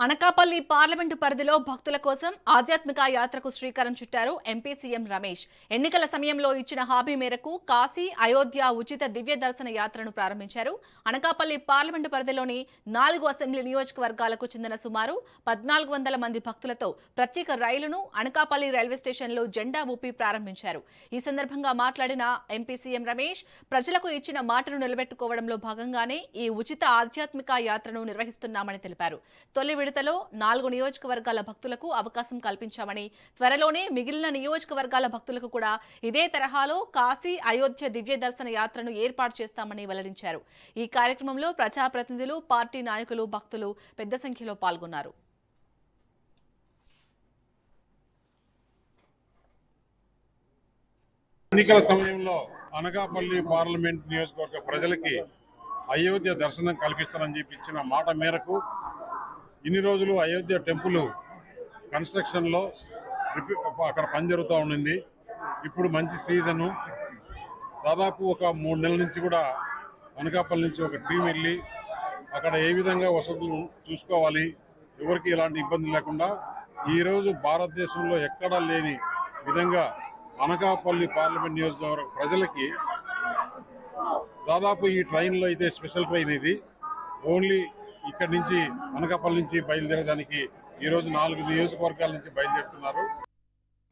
Anakapalli parliament పరిధిలో భక్తుల కోసం ఆధ్యాత్మిక యాత్రకు శ్రీకారం చుట్టారు ఎంపీ సీఎం రమేష్. ఎన్నికల సమయంలో ఇచ్చిన హామీ మేరకు కాశీ, అయోధ్య ఉచిత దివ్య దర్శన యాత్రను ప్రారంభించారు. అనకాపల్లి పార్లమెంటు పరిధిలోని 4 అసెంబ్లీ నియోజకవర్గాలకు చెందిన సుమారు 1400 మంది భక్తులతో ప్రత్యేక రైలును అనకాపల్లి రైల్వే స్టేషన్లో జెండా ఊపి ప్రారంభించారు. ఈ సందర్భంగా మాట్లాడిన ఎంపీ సీఎం రమేష్, ప్రజలకు ఇచ్చిన మాటను నిలబెట్టుకోవడంలో భాగంగానే ఈ ఉచిత ఆధ్యాత్మిక యాత్రను నిర్వహిస్తున్నామని తెలిపారు. తొలి విడతలో 4 నియోజకవర్గాల భక్తులకు అవకాశం కల్పించామని, త్వరలోనే మిగిలిన నియోజకవర్గాల భక్తులకు కూడా ఇదే తరహాలో కాశీ, అయోధ్య దివ్య దర్శన యాత్రను ఏర్పాటు చేస్తామని వెల్లడించారు. ఈ కార్యక్రమంలో ప్రజాప్రతినిధులు, పార్టీ నాయకులు, భక్తులు పెద్ద సంఖ్యలో పాల్గొన్నారు. ఎన్నికల సమయంలో అనకాపల్లి పార్లమెంట్ నియోజకవర్గ ప్రజలకి అయోధ్య దర్శనం కల్పిస్తానని చెప్పి ఇచ్చిన మాట మేరకు ఇన్ని రోజులు అయోధ్య టెంపుల్ కన్స్ట్రక్షన్లో అక్కడ పని జరుగుతూ ఉండింది. ఇప్పుడు మంచి సీజను, దాదాపు ఒక 3 నెలల నుంచి కూడా అనకాపల్లి నుంచి ఒక టీం వెళ్ళి అక్కడ ఏ విధంగా వసతులు చూసుకోవాలి, ఎవరికి ఎలాంటి ఇబ్బంది లేకుండా ఈరోజు భారతదేశంలో ఎక్కడా లేని విధంగా అనకాపల్లి పార్లమెంట్ నియోజకవర్గ ప్రజలకి దాదాపు ఈ ట్రైన్లో అయితే స్పెషల్ ట్రైన్ ఇది ఓన్లీ ఇక్కడి నుంచి అనకాపల్లి నుంచి బయలుదేరడానికి ఈరోజు 4 నియోజకవర్గాల నుంచి బయలుదేరుతున్నారు.